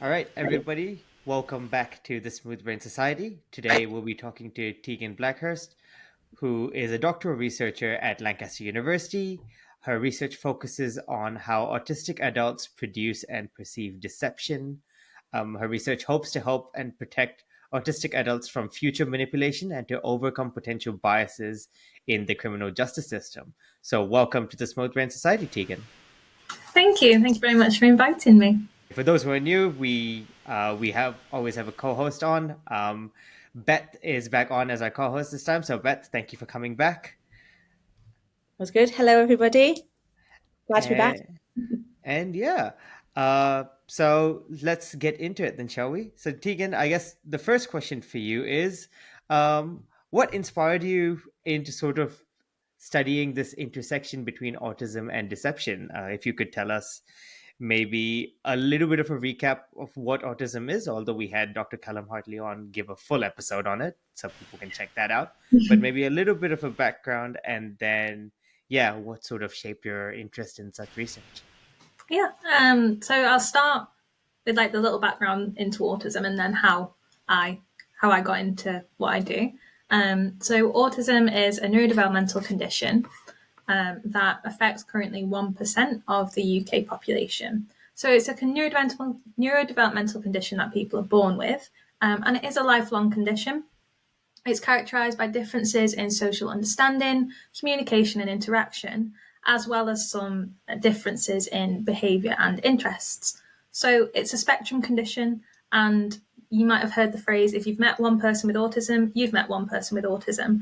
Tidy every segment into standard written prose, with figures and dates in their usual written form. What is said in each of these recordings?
All right, everybody, welcome back to the Smooth Brain Society. Today we'll be talking to Tiegan Blackhurst, who is a doctoral researcher at Lancaster University. Her research focuses on how autistic adults produce and perceive deception. Her research hopes to help and protect autistic adults from future manipulation and to overcome potential biases in the criminal justice system. So, welcome to the Smooth Brain Society, Tiegan. Thank you. Thank you very much for inviting me. For those who are new, we have always have a co-host on. Beth is back on as our co-host this time. So Beth, thank you for coming back. Was good. Hello, everybody. Glad to be back. And, and yeah, so let's get into it then, shall we? So Tegan, I guess the first question for you is, what inspired you into sort of studying this intersection between autism and deception? If you could tell us maybe a little bit of a recap of what autism is, although we had Dr. Callum Hartley on give a full episode on it, so people can check that out. But maybe a little bit of a background, and then, yeah, what sort of shaped your interest in such research? Yeah. So I'll start with like the little background into autism, and then how I got into what I do. So autism is a neurodevelopmental condition that affects currently 1% of the UK population. So it's a neurodevelopmental condition that people are born with, and it is a lifelong condition. It's characterised by differences in social understanding, communication, and interaction, as well as some differences in behaviour and interests. So it's a spectrum condition, and you might have heard the phrase, if you've met one person with autism, you've met one person with autism.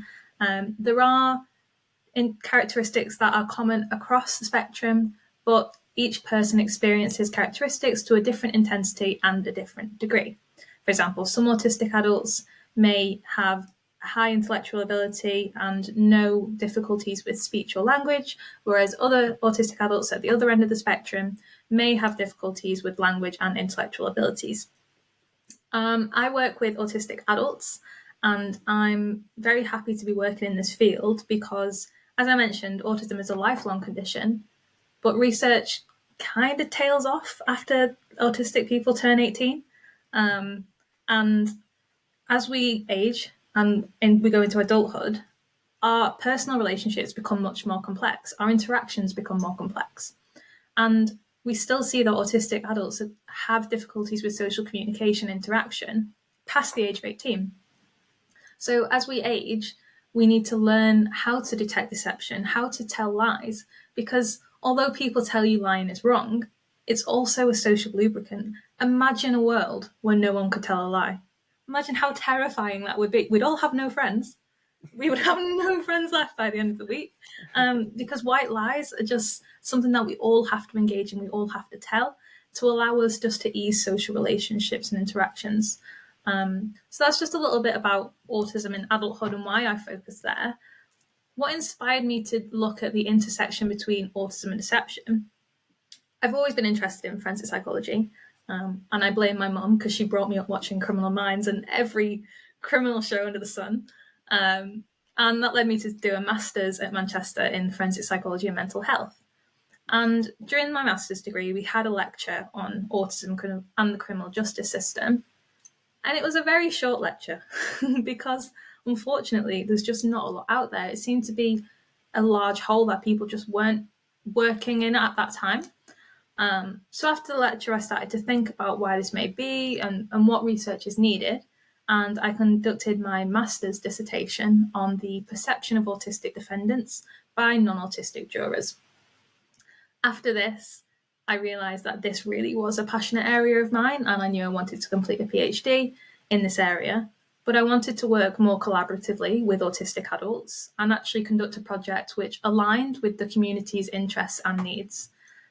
There are characteristics that are common across the spectrum, but each person experiences characteristics to a different intensity and a different degree. For example, some autistic adults may have high intellectual ability and no difficulties with speech or language, whereas other autistic adults at the other end of the spectrum may have difficulties with language and intellectual abilities. I work with autistic adults, and I'm very happy to be working in this field because, as I mentioned, autism is a lifelong condition, but research kind of tails off after autistic people turn 18. And as we age and we go into adulthood, our personal relationships become much more complex. Our interactions become more complex. And we still see that autistic adults have difficulties with social communication interaction past the age of 18. So as we age, we need to learn how to detect deception, how to tell lies, because although people tell you lying is wrong, it's also a social lubricant. Imagine a world where no one could tell a lie. Imagine how terrifying that would be. We'd all have no friends. We would have no friends left by the end of the week, because white lies are just something that we all have to engage in, we all have to tell to allow us just to ease social relationships and interactions. So that's just a little bit about autism in adulthood and why I focus there. What inspired me to look at the intersection between autism and deception? I've always been interested in forensic psychology, and I blame my mum because she brought me up watching Criminal Minds and every criminal show under the sun. And that led me to do a master's at Manchester in forensic psychology and mental health. And during my master's degree, we had a lecture on autism and the criminal justice system. And it was a very short lecture because, unfortunately, there's just not a lot out there. It seemed to be a large hole that people just weren't working in at that time. So after the lecture, I started to think about why this may be and what research is needed. And I conducted my master's dissertation on the perception of autistic defendants by non-autistic jurors. After this, I realised that this really was a passionate area of mine, and I knew I wanted to complete a PhD in this area. But I wanted to work more collaboratively with autistic adults and actually conduct a project which aligned with the community's interests and needs.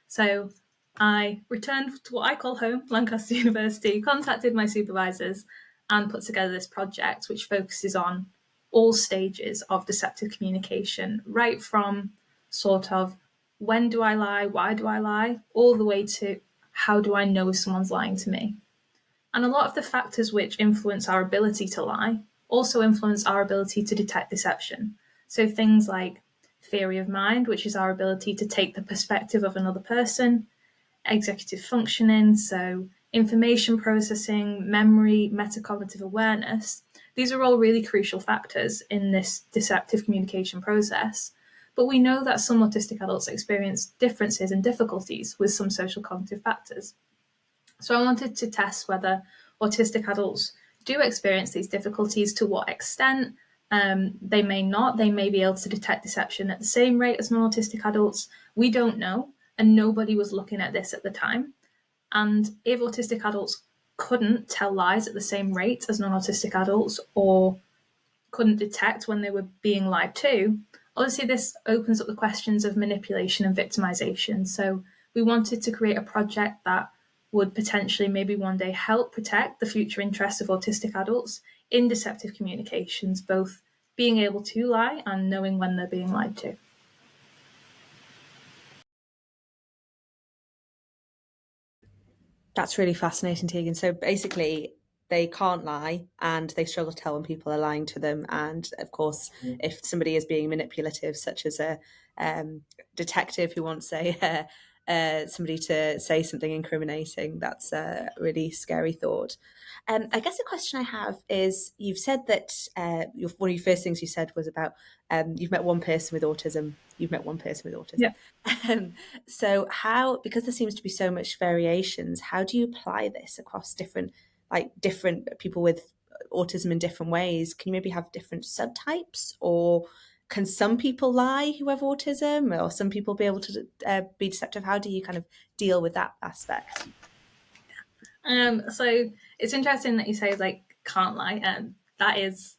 So I returned to what I call home, Lancaster University, contacted my supervisors, and put together this project which focuses on all stages of deceptive communication, right from sort of when do I lie, why do I lie, all the way to how do I know if someone's lying to me. And a lot of the factors which influence our ability to lie also influence our ability to detect deception. So things like theory of mind, which is our ability to take the perspective of another person, executive functioning, so information processing, memory, metacognitive awareness. These are all really crucial factors in this deceptive communication process. But we know that some autistic adults experience differences and difficulties with some social cognitive factors. So I wanted to test whether autistic adults do experience these difficulties, to what extent. They may not. They may be able to detect deception at the same rate as non-autistic adults. We don't know, and nobody was looking at this at the time. And if autistic adults couldn't tell lies at the same rate as non-autistic adults, or couldn't detect when they were being lied to, obviously this opens up the questions of manipulation and victimization. So we wanted to create a project that would potentially maybe one day help protect the future interests of autistic adults in deceptive communications, both being able to lie and knowing when they're being lied to. That's really fascinating, Tiegan. So basically, they can't lie and they struggle to tell when people are lying to them. And of course, if somebody is being manipulative, such as a detective who wants somebody to say something incriminating, that's a really scary thought. I guess a question I have is, you've said that one of your first things you said was about you've met one person with autism. You've met one person with autism. Yeah. So how, because there seems to be so much variations, how do you apply this across different people with autism in different ways? Can you maybe have different subtypes, or can some people lie who have autism, or some people be able to be deceptive? How do you kind of deal with that aspect? So it's interesting that you say can't lie. That is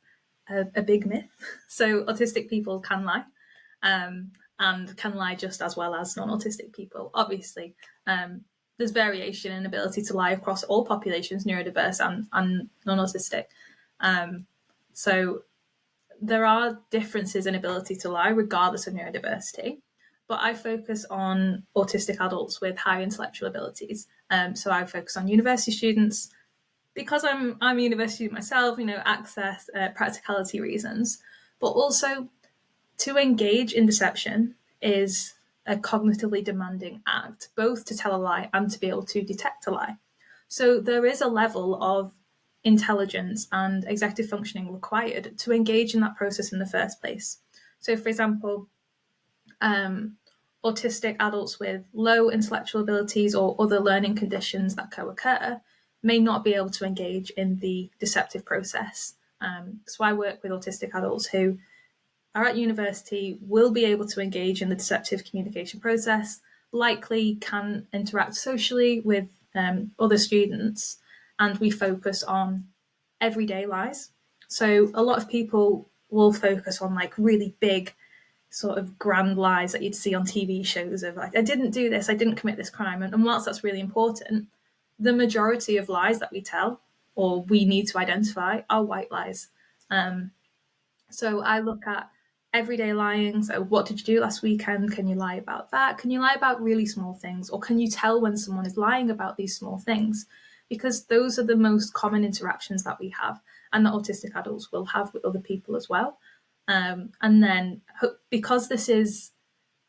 a big myth. So autistic people can lie, and can lie just as well as non-autistic people. Obviously, there's variation in ability to lie across all populations, neurodiverse and non-autistic. So there are differences in ability to lie regardless of neurodiversity. But I focus on autistic adults with high intellectual abilities. So I focus on university students because I'm a university student myself, access, practicality reasons, but also to engage in deception is a cognitively demanding act, both to tell a lie and to be able to detect a lie. So there is a level of intelligence and executive functioning required to engage in that process in the first place. So, for example, autistic adults with low intellectual abilities or other learning conditions that co-occur may not be able to engage in the deceptive process. So I work with autistic adults who are at university, will be able to engage in the deceptive communication process, likely can interact socially with other students, and we focus on everyday lies. So a lot of people will focus on really big sort of grand lies that you'd see on TV shows of I didn't do this, I didn't commit this crime. And whilst that's really important, the majority of lies that we tell or we need to identify are white lies. So I look at everyday lying. So what did you do last weekend? Can you lie about that? Can you lie about really small things? Or can you tell when someone is lying about these small things? Because those are the most common interactions that we have and that autistic adults will have with other people as well. And then because this is,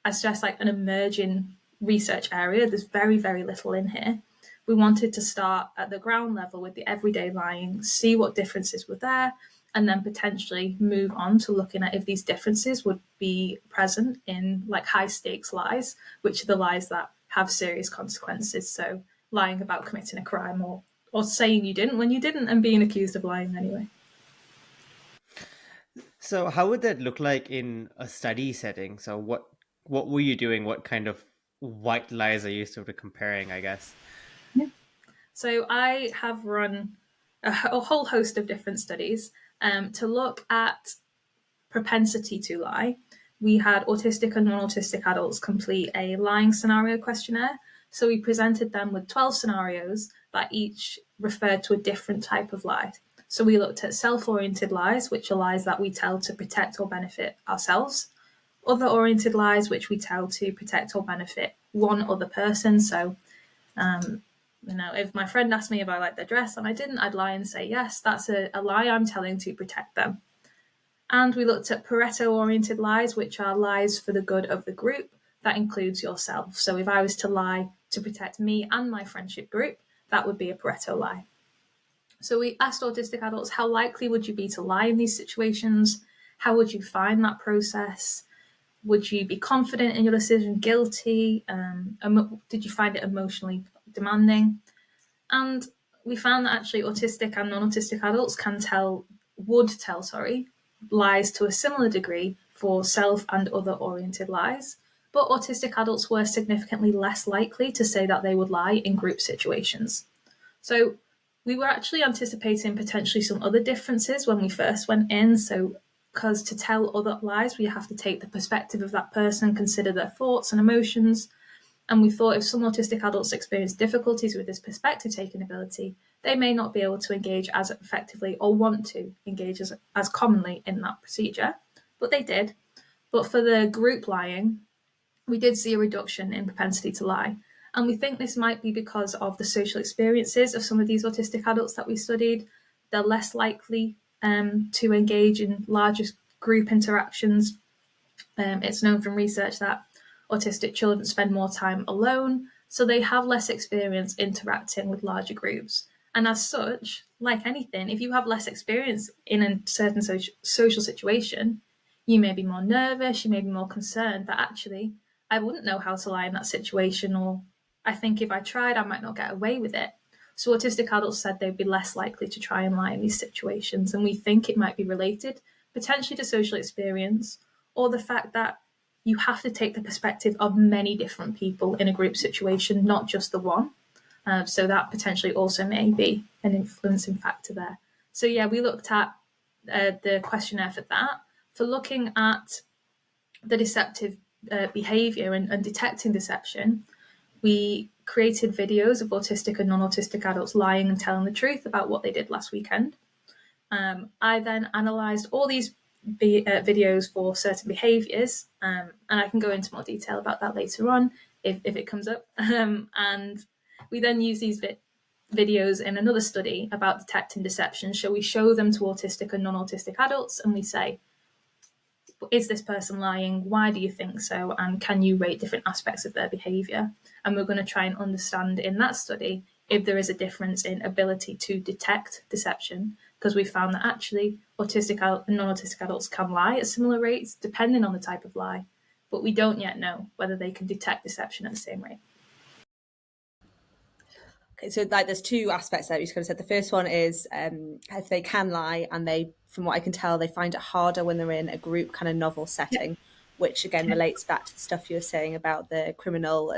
I stress, an emerging research area, there's very, very little in here. We wanted to start at the ground level with the everyday lying, see what differences were there, and then potentially move on to looking at if these differences would be present in high stakes lies, which are the lies that have serious consequences. So lying about committing a crime, or saying you didn't when you didn't, and being accused of lying anyway. So how would that look like in a study setting? So what were you doing? What kind of white lies are you sort of comparing, I guess? Yeah. So I have run a whole host of different studies to look at propensity to lie. We had autistic and non-autistic adults complete a lying scenario questionnaire. So we presented them with 12 scenarios that each referred to a different type of lie. So we looked at self-oriented lies, which are lies that we tell to protect or benefit ourselves. Other-oriented lies, which we tell to protect or benefit one other person. So, if my friend asked me if I liked their dress and I didn't, I'd lie and say, yes, that's a lie I'm telling to protect them. And we looked at Pareto-oriented lies, which are lies for the good of the group. That includes yourself. So if I was to lie to protect me and my friendship group, that would be a Pareto lie. So we asked autistic adults, how likely would you be to lie in these situations? How would you find that process? Would you be confident in your decision, guilty? Did you find it emotionally demanding? And we found that actually autistic and non-autistic adults would tell lies to a similar degree for self and other oriented lies. But autistic adults were significantly less likely to say that they would lie in group situations. So we were actually anticipating potentially some other differences when we first went in. So, because to tell other lies, we have to take the perspective of that person, consider their thoughts and emotions. And we thought if some autistic adults experience difficulties with this perspective taking ability, they may not be able to engage as effectively or want to engage as commonly in that procedure. But they did. But for the group lying, we did see a reduction in propensity to lie. And we think this might be because of the social experiences of some of these autistic adults that we studied. They're less likely to engage in larger group interactions. It's known from research that autistic children spend more time alone, so they have less experience interacting with larger groups. And as such, like anything, if you have less experience in a certain social situation, you may be more nervous, you may be more concerned that actually I wouldn't know how to lie in that situation, or I think if I tried, I might not get away with it. So autistic adults said they'd be less likely to try and lie in these situations. And we think it might be related potentially to social experience or the fact that you have to take the perspective of many different people in a group situation, not just the one. So that potentially also may be an influencing factor there. So yeah, we looked at the questionnaire for that, for looking at the deceptive behaviour and detecting deception. We created videos of autistic and non-autistic adults lying and telling the truth about what they did last weekend. I then analysed all these videos for certain behaviours, and I can go into more detail about that later on if it comes up. And we then use these videos in another study about detecting deception. So we show them to autistic and non-autistic adults, and we say, is this person lying? Why do you think so? And can you rate different aspects of their behaviour? And we're going to try and understand in that study if there is a difference in ability to detect deception, because we found that actually autistic and non-autistic adults can lie at similar rates depending on the type of lie, but we don't yet know whether they can detect deception at the same rate. Okay, so like there's two aspects there you kind of said. The first one is if they can lie, and they, from what I can tell, they find it harder when they're in a group kind of novel setting, which again relates back to the stuff you were saying about the criminal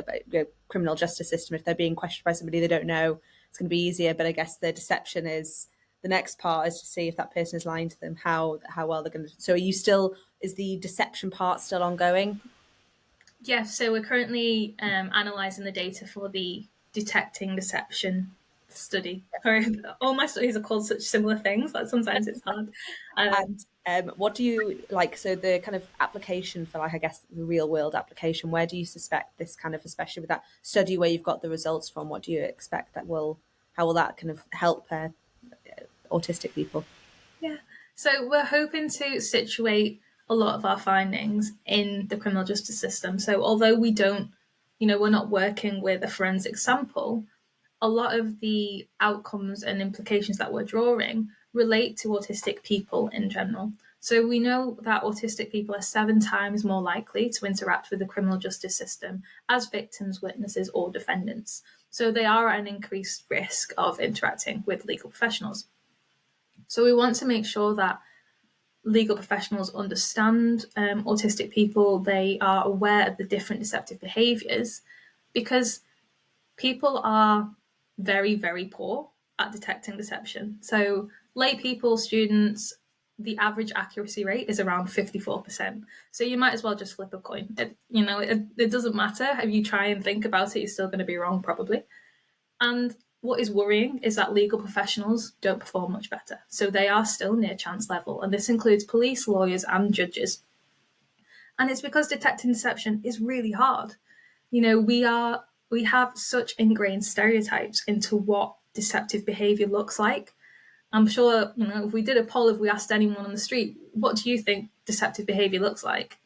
justice system. If they're being questioned by somebody they don't know, it's going to be easier. But I guess the deception is the next part, is to see if that person is lying to them, how well they're going to. So is the deception part still ongoing? Yeah, so we're currently analysing the data for the detecting deception study. All my studies are called such similar things that sometimes it's hard. And what do you like? So the kind of application for, like, I guess the real world application, where do you suspect this kind of, especially with that study where you've got the results from, what do you expect how will that kind of help autistic people? Yeah, so we're hoping to situate a lot of our findings in the criminal justice system. So although we don't, we're not working with a forensic sample, a lot of the outcomes and implications that we're drawing relate to autistic people in general. So we know that autistic people are 7 times more likely to interact with the criminal justice system as victims, witnesses, or defendants. So they are at an increased risk of interacting with legal professionals. So we want to make sure that legal professionals understand autistic people, they are aware of the different deceptive behaviours, because people are very, very poor at detecting deception. So lay people, students, the average accuracy rate is around 54%. So you might as well just flip a coin. It doesn't matter. If you try and think about it, you're still going to be wrong probably. And what is worrying is that legal professionals don't perform much better. So they are still near chance level. And this includes police, lawyers, and judges. And it's because detecting deception is really hard. We have such ingrained stereotypes into what deceptive behaviour looks like. I'm sure, if we did a poll, if we asked anyone on the street, what do you think deceptive behaviour looks like?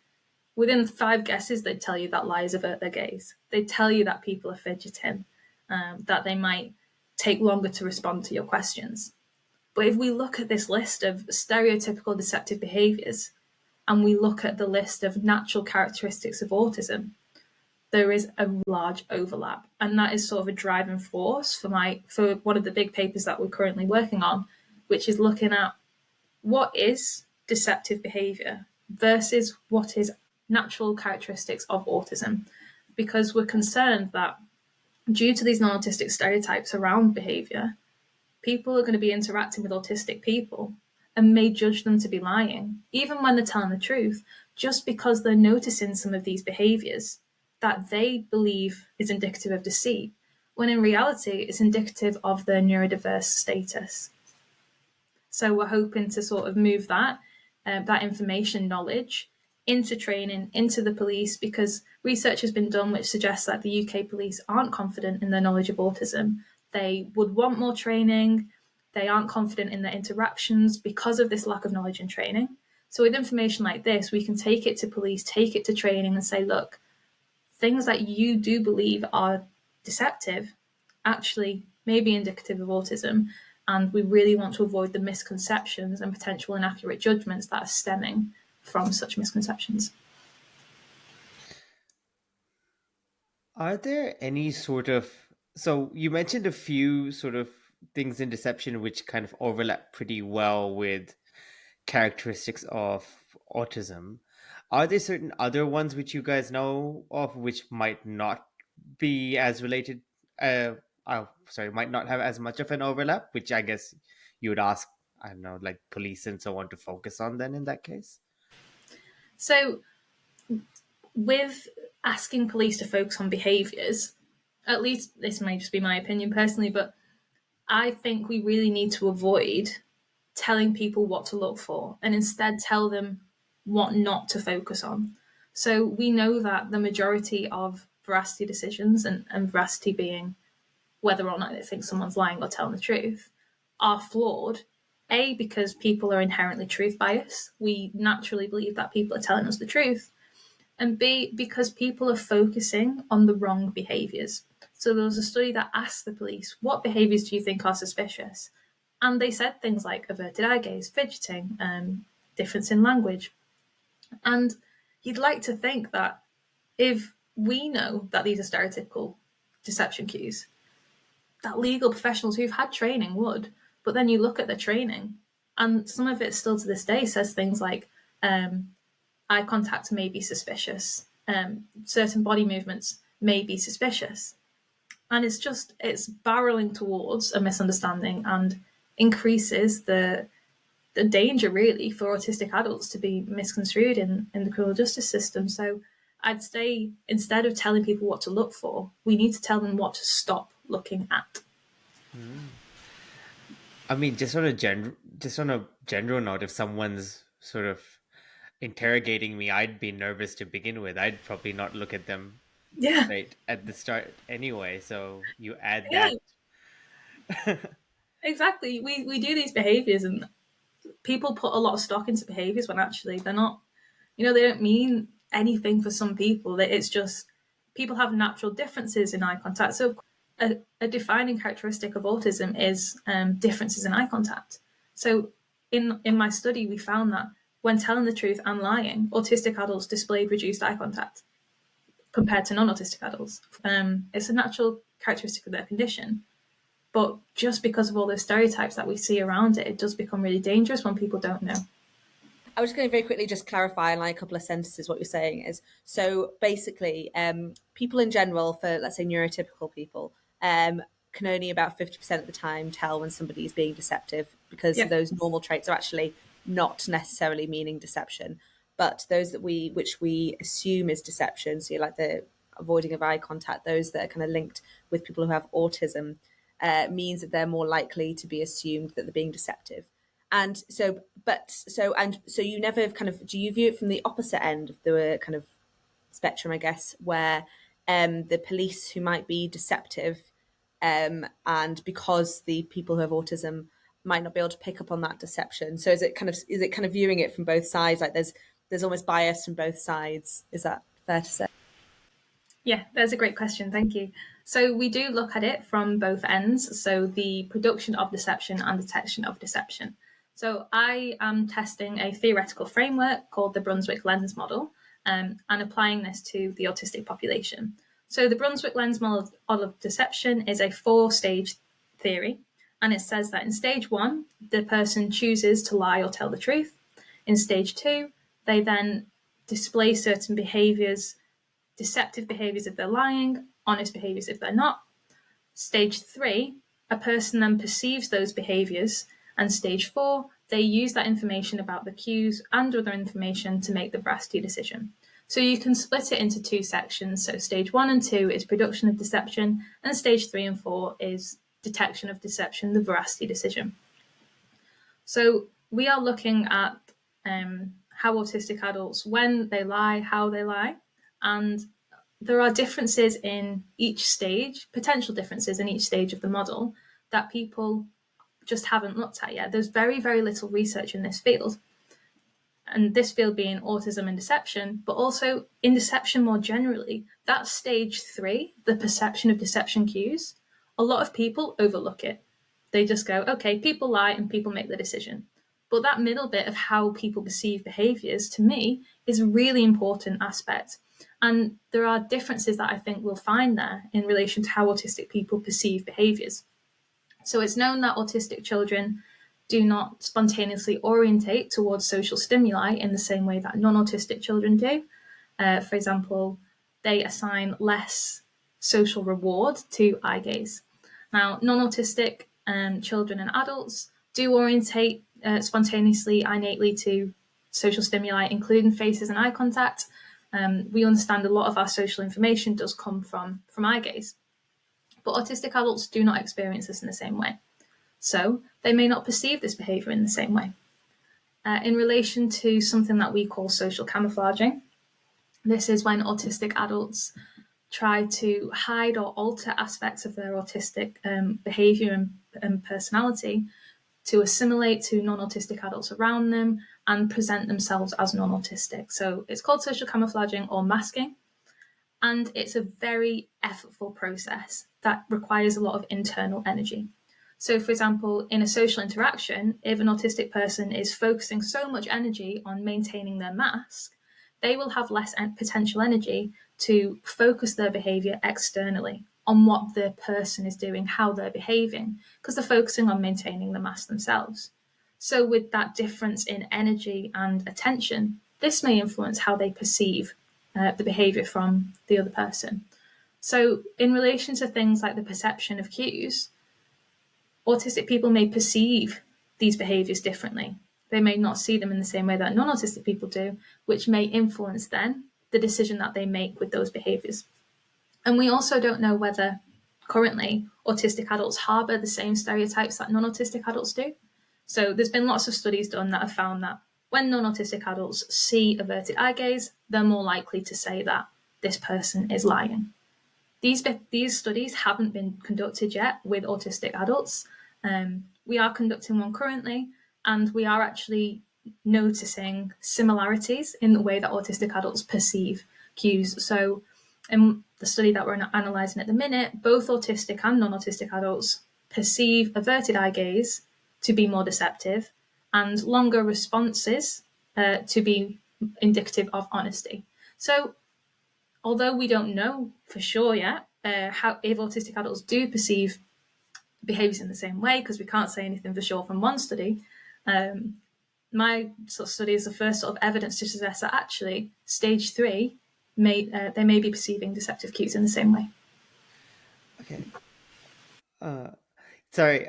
Within 5 guesses, they'd tell you that lies avert their gaze. They'd tell you that people are fidgeting, that they might take longer to respond to your questions. But if we look at this list of stereotypical deceptive behaviours and we look at the list of natural characteristics of autism, there is a large overlap. And that is sort of a driving force for one of the big papers that we're currently working on, which is looking at what is deceptive behaviour versus what is natural characteristics of autism. Because we're concerned that due to these non-autistic stereotypes around behaviour, people are going to be interacting with autistic people and may judge them to be lying, even when they're telling the truth, just because they're noticing some of these behaviours that they believe is indicative of deceit, when in reality it's indicative of their neurodiverse status. So we're hoping to sort of move that information knowledge into training, into the police, because research has been done which suggests that the UK police aren't confident in their knowledge of autism. They would want more training. They aren't confident in their interactions because of this lack of knowledge and training. So with information like this, we can take it to police, take it to training and say, look, things that you do believe are deceptive actually may be indicative of autism. And we really want to avoid the misconceptions and potential inaccurate judgments that are stemming from such misconceptions. Are there any sort of, so you mentioned a few sort of things in deception which kind of overlap pretty well with characteristics of autism. Are there certain other ones which you guys know of which might not be as related? Might not have as much of an overlap, which I guess you would ask, I don't know, like police and so on to focus on then in that case? So with asking police to focus on behaviours, at least this may just be my opinion personally, but I think we really need to avoid telling people what to look for and instead tell them what not to focus on. So we know that the majority of veracity decisions, and veracity being whether or not they think someone's lying or telling the truth, are flawed. A, because people are inherently truth biased. We naturally believe that people are telling us the truth. And B, because people are focusing on the wrong behaviours. So there was a study that asked the police, what behaviours do you think are suspicious? And they said things like averted eye gaze, fidgeting, difference in language. And you'd like to think that if we know that these are stereotypical deception cues, that legal professionals who've had training would. But then you look at the training, and some of it still to this day says things like eye contact may be suspicious, certain body movements may be suspicious. And it's barreling towards a misunderstanding and increases the danger really for autistic adults to be misconstrued in the criminal justice system. So I'd say instead of telling people what to look for, we need to tell them what to stop looking at. I mean, just on a general note, if someone's sort of interrogating me, I'd be nervous to begin with. I'd probably not look at them right at the start anyway. So you add that. Exactly. We do these behaviors, and people put a lot of stock into behaviors when actually they're not. They don't mean anything for some people. It's just people have natural differences in eye contact. So a defining characteristic of autism is differences in eye contact. So in my study, we found that when telling the truth and lying, autistic adults displayed reduced eye contact compared to non-autistic adults. It's a natural characteristic of their condition. But just because of all those stereotypes that we see around it, it does become really dangerous when people don't know. I was going to very quickly just clarify in like a couple of sentences what you're saying is, so basically people in general, for let's say neurotypical people, can only about 50% of the time tell when somebody is being deceptive, because those normal traits are actually not necessarily meaning deception. But those which we assume is deception, so like the avoiding of eye contact, those that are kind of linked with people who have autism, means that they're more likely to be assumed that they're being deceptive. And so you never kind of, do you view it from the opposite end of the kind of spectrum, I guess, where the police who might be deceptive, and because the people who have autism might not be able to pick up on that deception, so is it kind of viewing it from both sides, like there's almost bias from both sides? Is that fair to say? Yeah, that's a great question. Thank you. So we do look at it from both ends, so the production of deception and detection of deception. So I am testing a theoretical framework called the Brunswick Lens model, and applying this to the autistic population. So the Brunswick Lens model of deception is a 4-stage theory, and it says that in stage 1, the person chooses to lie or tell the truth. In stage 2, they then display certain behaviours, deceptive behaviours if they're lying, honest behaviours if they're not. Stage 3, a person then perceives those behaviours, and stage 4, they use that information about the cues and other information to make the veracity decision. So you can split it into 2 sections. So stage 1 and 2 is production of deception, and stage 3 and 4 is detection of deception, the veracity decision. So we are looking at how autistic adults, when they lie, how they lie, and there are differences in each stage, potential differences in each stage of the model that people just haven't looked at yet. There's very, very little research in this field, and this field being autism and deception, but also in deception more generally. That stage 3, the perception of deception cues, a lot of people overlook it. They just go, okay, people lie and people make the decision. But that middle bit of how people perceive behaviours, to me, is a really important aspect. And there are differences that I think we'll find there in relation to how autistic people perceive behaviours. So it's known that autistic children do not spontaneously orientate towards social stimuli in the same way that non-autistic children do. For example, they assign less social reward to eye gaze. Now, non-autistic children and adults do orientate spontaneously, innately to social stimuli, including faces and eye contact. We understand a lot of our social information does come from eye gaze. But autistic adults do not experience this in the same way. So they may not perceive this behaviour in the same way. In relation to something that we call social camouflaging, this is when autistic adults try to hide or alter aspects of their autistic behaviour and personality to assimilate to non-autistic adults around them and present themselves as non-autistic. So it's called social camouflaging or masking, and it's a very effortful process that requires a lot of internal energy. So, for example, in a social interaction, if an autistic person is focusing so much energy on maintaining their mask, they will have less potential energy to focus their behaviour externally on what the person is doing, how they're behaving, because they're focusing on maintaining the mask themselves. So with that difference in energy and attention, this may influence how they perceive the behaviour from the other person. So in relation to things like the perception of cues, autistic people may perceive these behaviours differently. They may not see them in the same way that non-autistic people do, which may influence then the decision that they make with those behaviours. And we also don't know whether currently autistic adults harbour the same stereotypes that non-autistic adults do. So there's been lots of studies done that have found that when non-autistic adults see averted eye gaze, they're more likely to say that this person is lying. These studies haven't been conducted yet with autistic adults. We are conducting one currently, and we are actually noticing similarities in the way that autistic adults perceive cues. So in the study that we're analysing at the minute, both autistic and non-autistic adults perceive averted eye gaze to be more deceptive and longer responses to be indicative of honesty. So although we don't know for sure yet how if autistic adults do perceive behaviours in the same way, because we can't say anything for sure from one study, my sort of study is the first sort of evidence to suggest that actually stage 3 they may be perceiving deceptive cues in the same way. Okay. Sorry.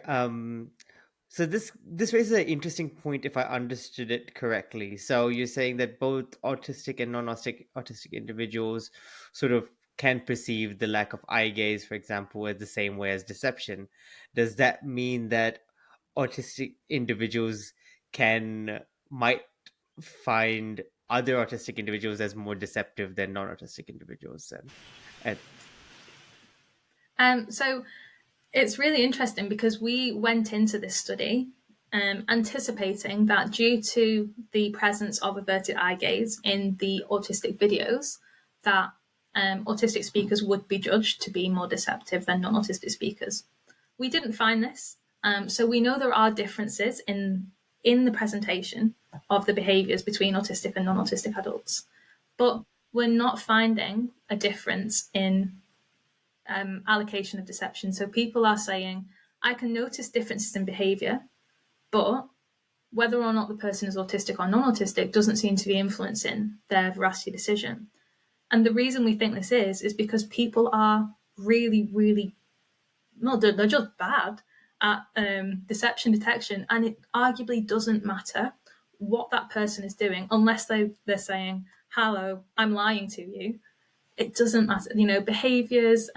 So this raises an interesting point if I understood it correctly. So you're saying that both autistic and non-autistic individuals sort of can perceive the lack of eye gaze, for example, as the same way as deception. Does that mean that autistic individuals might find other autistic individuals as more deceptive than non-autistic individuals then? So it's really interesting because we went into this study anticipating that due to the presence of averted eye gaze in the autistic videos, that autistic speakers would be judged to be more deceptive than non-autistic speakers. We didn't find this, so we know there are differences in the presentation of the behaviours between autistic and non-autistic adults, but we're not finding a difference in allocation of deception. So people are saying, I can notice differences in behaviour, but whether or not the person is autistic or non-autistic doesn't seem to be influencing their veracity decision. And the reason we think this is because people are really, really, no, they're just bad at deception detection, and it arguably doesn't matter what that person is doing unless they're saying, hello, I'm lying to you. It doesn't matter. Behaviours,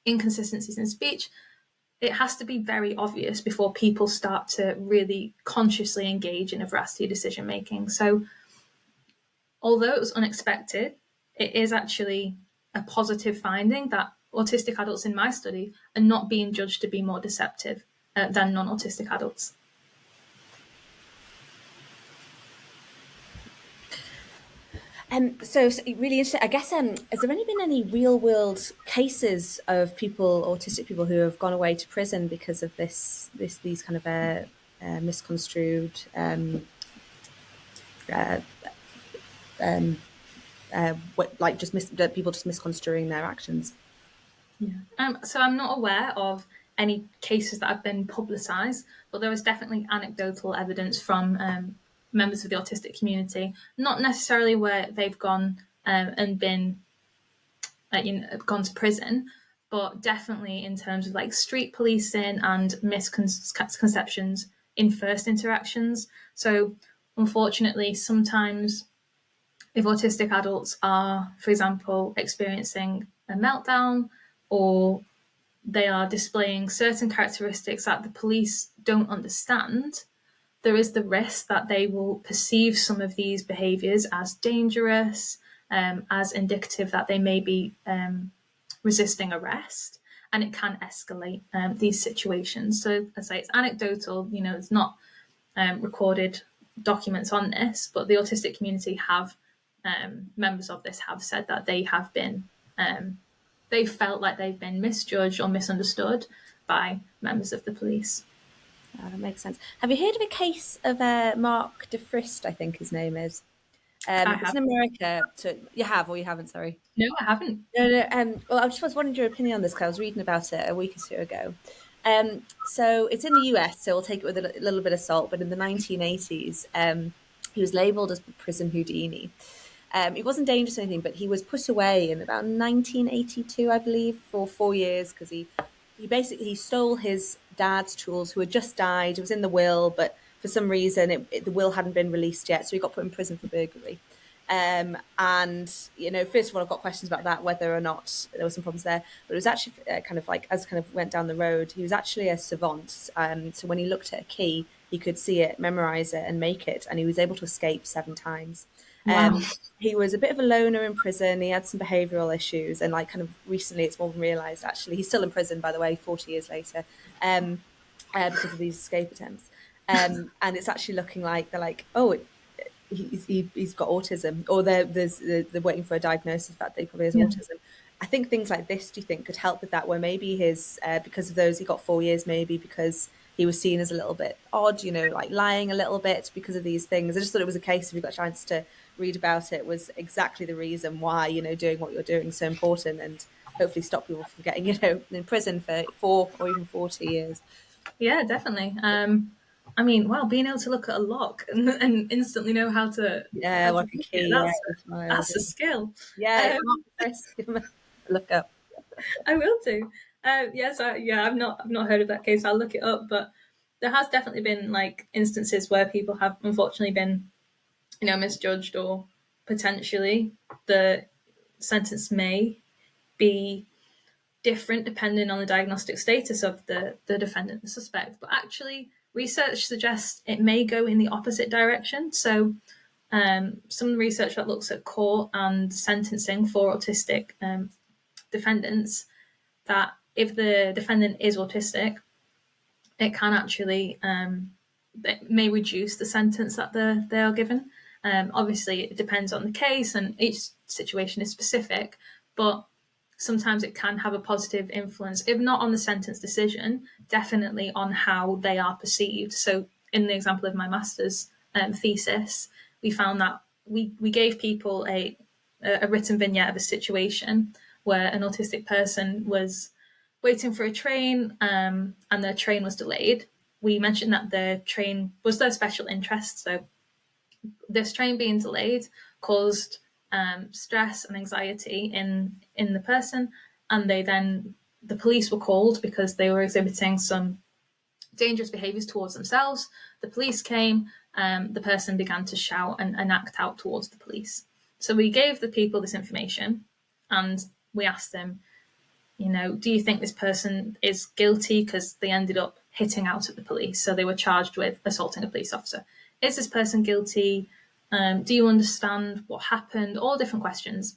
inconsistencies in speech, it has to be very obvious before people start to really consciously engage in a veracity decision making. So although it was unexpected, it is actually a positive finding that autistic adults in my study are not being judged to be more deceptive than non-autistic adults. So really interesting. I guess has there only been any real world cases of autistic people who have gone away to prison because of these kind of misconstrued people just misconstruing their actions? Yeah. So I'm not aware of any cases that have been publicised, but there is definitely anecdotal evidence from members of the autistic community, not necessarily where they've gone and been gone to prison, but definitely in terms of like street policing and misconceptions in first interactions. So unfortunately, sometimes if autistic adults are, for example, experiencing a meltdown, or they are displaying certain characteristics that the police don't understand, there is the risk that they will perceive some of these behaviours as dangerous, as indicative that they may be resisting arrest, and it can escalate these situations. So, as I say, it's anecdotal, it's not recorded documents on this, but the autistic community have, members of this have said that they have been, they felt like they've been misjudged or misunderstood by members of the police. Oh, that makes sense. Have you heard of a case of Mark DeFrist, I think his name is? It's in America. So you have, or you haven't, sorry. No, I haven't. No. Well, I just was wondering your opinion on this, because I was reading about it a week or two ago. So it's in the US, so we'll take it with a little bit of salt, but in the 1980s, he was labelled as prison Houdini. He wasn't dangerous or anything, but he was put away in about 1982, I believe, for 4 years, because he stole his dad's tools, who had just died. It was in the will, but for some reason the will hadn't been released yet, so he got put in prison for burglary. And first of all, I've got questions about that, whether or not there were some problems there. But it was actually went down the road, he was actually a savant. So when he looked at a key, he could see it, memorize it, and make it, and he was able to escape 7 times. Wow. He was a bit of a loner in prison. He had some behavioural issues, and recently it's more than realised, actually. He's still in prison, by the way, 40 years later, because of these escape attempts. And it's actually looking like they're like, oh, he's got autism, or they're waiting for a diagnosis that they probably has autism. I think things like this, do you think, could help with that, where maybe because of those, he got 4 years, maybe because he was seen as a little bit odd, like lying a little bit because of these things. I just thought it was a case, if you got a chance to read about it, was exactly the reason why, doing what you're doing is so important, and hopefully stop people from getting, in prison for 4 or even 40 years. Yeah, definitely. Being able to look at a lock and instantly know how to like a key. That's a skill. Yeah, look up. I will do. I've not heard of that case. I'll look it up, but there has definitely been like instances where people have unfortunately been, misjudged, or potentially the sentence may be different depending on the diagnostic status of the defendant, the suspect. But actually, research suggests it may go in the opposite direction. So some research that looks at court and sentencing for autistic defendants, that if the defendant is autistic, it can actually it may reduce the sentence that they are given. Obviously, it depends on the case and each situation is specific, but sometimes it can have a positive influence, if not on the sentence decision, definitely on how they are perceived. So, in the example of my master's thesis, we found that we gave people a written vignette of a situation where an autistic person was waiting for a train and their train was delayed. We mentioned that the train was their special interest, so this train being delayed caused stress and anxiety in the person, and the police were called because they were exhibiting some dangerous behaviours towards themselves. The police came, the person began to shout and act out towards the police. So we gave the people this information and we asked them, do you think this person is guilty? Because they ended up hitting out at the police. So they were charged with assaulting a police officer. Is this person guilty? Do you understand what happened? All different questions.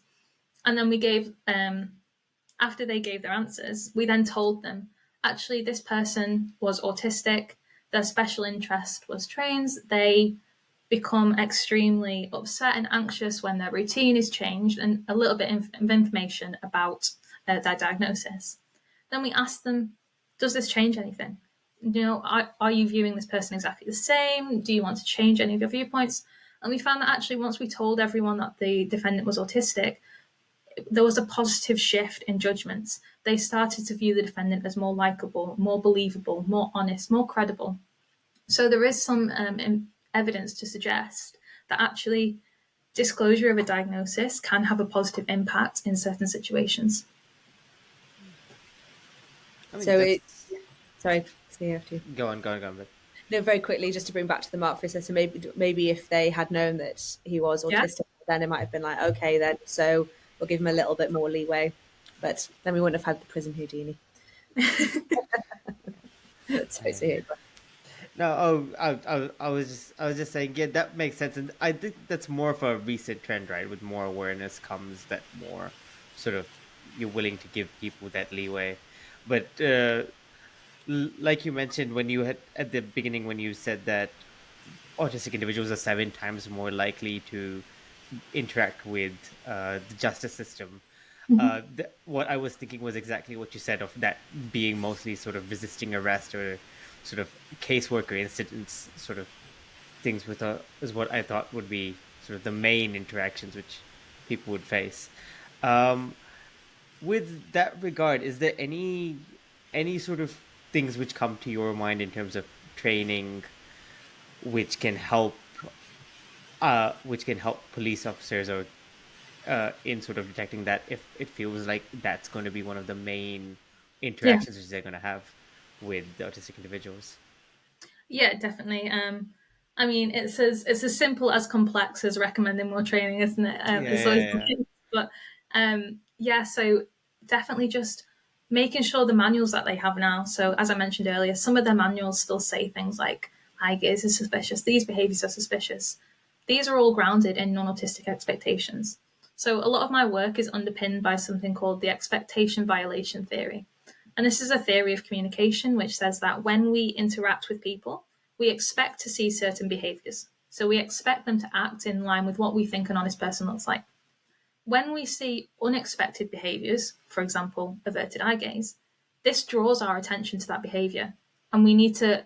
And then we gave, after they gave their answers, we then told them, actually, this person was autistic. Their special interest was trains. They become extremely upset and anxious when their routine is changed, and a little bit of information about their diagnosis. Then we asked them, does this change anything? Are you viewing this person exactly the same? Do you want to change any of your viewpoints? And we found that actually once we told everyone that the defendant was autistic, there was a positive shift in judgments. They started to view the defendant as more likable, more believable, more honest, more credible. So there is some evidence to suggest that actually disclosure of a diagnosis can have a positive impact in certain situations. So it's sorry, Go on. But... No, very quickly, just to bring back to the Mark Fisher. So maybe if they had known that he was autistic, then it might have been like, okay, then so we'll give him a little bit more leeway, but then we wouldn't have had the prison Houdini. No, I was just saying, yeah, that makes sense, and I think that's more of a recent trend, right? With more awareness comes that more sort of you're willing to give people that leeway, but like you mentioned when you had at the beginning when you said that autistic individuals are 7 times more likely to interact with the justice system. What I was thinking was exactly what you said, of that being mostly sort of resisting arrest or sort of caseworker incidents, sort of things is what I thought would be sort of the main interactions which people would face. With that regard, is there any sort of things which come to your mind in terms of training which can help police officers or in sort of detecting that, if it feels like that's going to be one of the main interactions which they're going to have with the autistic individuals? Yeah, definitely. I mean, it's as simple as complex as recommending more training, isn't it? But so definitely just making sure the manuals that they have now. So as I mentioned earlier, some of their manuals still say things like eye gaze is suspicious, these behaviors are suspicious. These are all grounded in non-autistic expectations. So a lot of my work is underpinned by something called the expectation violation theory. And this is a theory of communication which says that when we interact with people, we expect to see certain behaviors. So we expect them to act in line with what we think an honest person looks like. When we see unexpected behaviors, for example, averted eye gaze, this draws our attention to that behavior, and we need to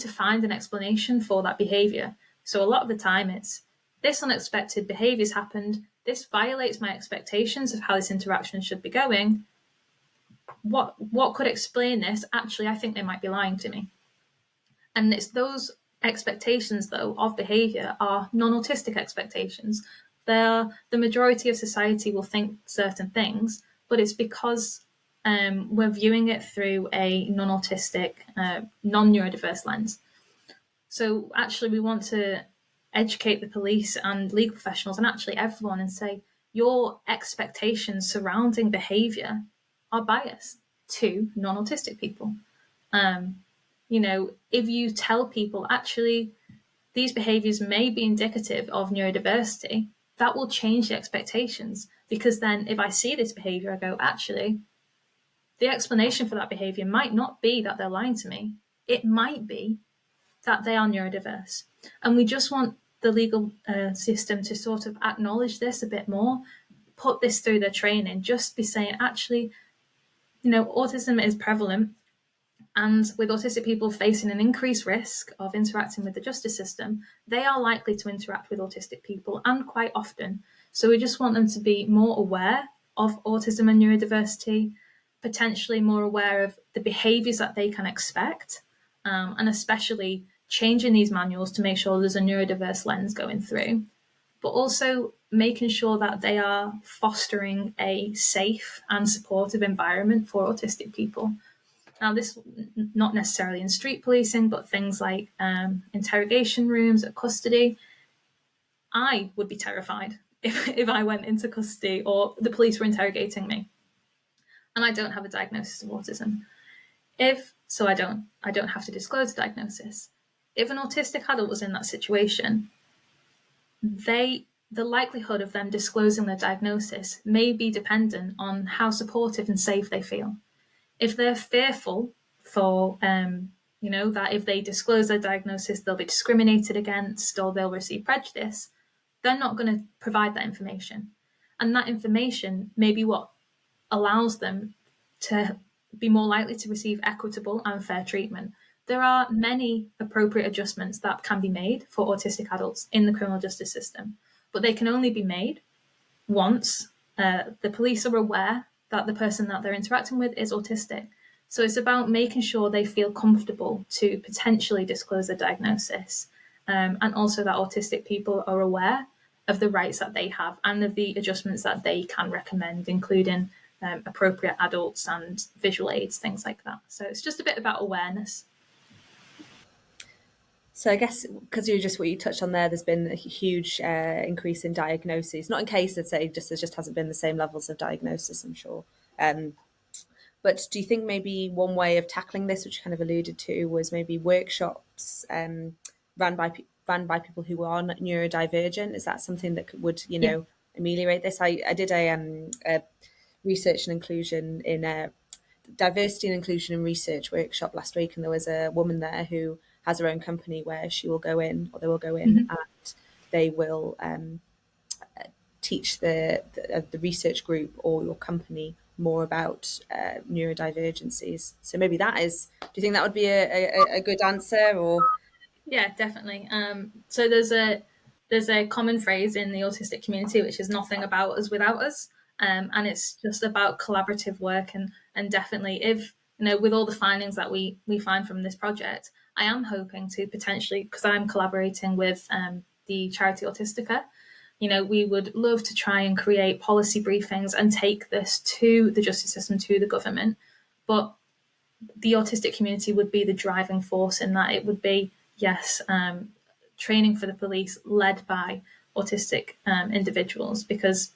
find an explanation for that behavior. So a lot of the time it's, this unexpected behavior's happened, this violates my expectations of how this interaction should be going. What could explain this? Actually, I think they might be lying to me. And it's those expectations, though, of behavior are non-autistic expectations. The majority of society will think certain things, but it's because we're viewing it through a non-autistic, non-neurodiverse lens. So actually, we want to educate the police and legal professionals and actually everyone and say, your expectations surrounding behavior are biased to non-autistic people. If you tell people, actually, these behaviors may be indicative of neurodiversity, that will change the expectations. Because then if I see this behavior, I go, actually, the explanation for that behavior might not be that they're lying to me. It might be that they are neurodiverse. And we just want the legal system to sort of acknowledge this a bit more, put this through their training, just be saying, actually, autism is prevalent. And with autistic people facing an increased risk of interacting with the justice system, they are likely to interact with autistic people, and quite often. So we just want them to be more aware of autism and neurodiversity, potentially more aware of the behaviours that they can expect, and especially changing these manuals to make sure there's a neurodiverse lens going through, but also making sure that they are fostering a safe and supportive environment for autistic people. Now, this not necessarily in street policing, but things like interrogation rooms at custody. I would be terrified if I went into custody or the police were interrogating me, and I don't have a diagnosis of autism. I don't have to disclose the diagnosis. If an autistic adult was in that situation, the likelihood of them disclosing their diagnosis may be dependent on how supportive and safe they feel. If they're fearful for, that if they disclose their diagnosis, they'll be discriminated against or they'll receive prejudice, they're not going to provide that information. And that information may be what allows them to be more likely to receive equitable and fair treatment. There are many appropriate adjustments that can be made for autistic adults in the criminal justice system, but they can only be made once the police are aware that the person that they're interacting with is autistic. So it's about making sure they feel comfortable to potentially disclose their diagnosis, and also that autistic people are aware of the rights that they have and of the adjustments that they can recommend, including appropriate adults and visual aids, things like that. So it's just a bit about awareness. So I guess because what you touched on there, there's been a huge increase in diagnoses. Not in case, I'd say, there just hasn't been the same levels of diagnosis, I'm sure. But do you think maybe one way of tackling this, which you kind of alluded to, was maybe workshops ran by people who are neurodivergent? Is that something that would ameliorate this? I did a research and inclusion in a diversity and inclusion and research workshop last week, and there was a woman there who has her own company where they will go in and they will teach the research group or your company more about neurodivergencies. So maybe that is, do you think that would be a good answer? Or yeah, definitely. So there's a common phrase in the autistic community which is nothing about us without us, and it's just about collaborative work, and definitely, if with all the findings that we find from this project, I am hoping to potentially, because I'm collaborating with the charity Autistica, we would love to try and create policy briefings and take this to the justice system, to the government. But the autistic community would be the driving force in that. It would be, yes, training for the police led by autistic individuals, because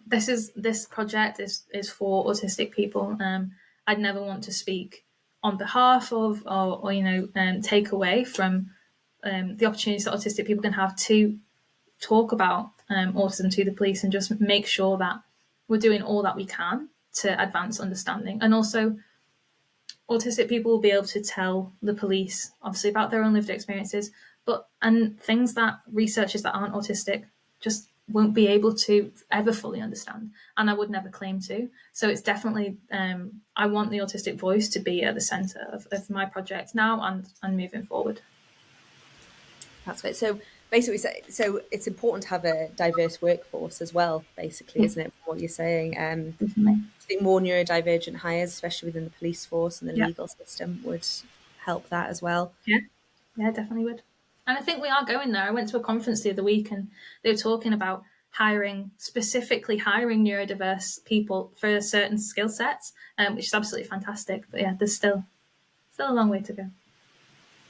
this project is for autistic people. I'd never want to speak on behalf of or take away from the opportunities that autistic people can have to talk about autism to the police, and just make sure that we're doing all that we can to advance understanding. And also, autistic people will be able to tell the police, obviously, about their own lived experiences, and things that researchers that aren't autistic just won't be able to ever fully understand, and I would never claim to. So it's definitely, I want the autistic voice to be at the centre of my project now and moving forward. That's right. So basically, so it's important to have a diverse workforce as well, basically, isn't it, what you're saying? I think more neurodivergent hires, especially within the police force and the legal system, would help that as well. Yeah, definitely would. And I think we are going there. I went to a conference the other week and they were talking about specifically hiring neurodiverse people for certain skill sets, which is absolutely fantastic. But yeah, there's still a long way to go.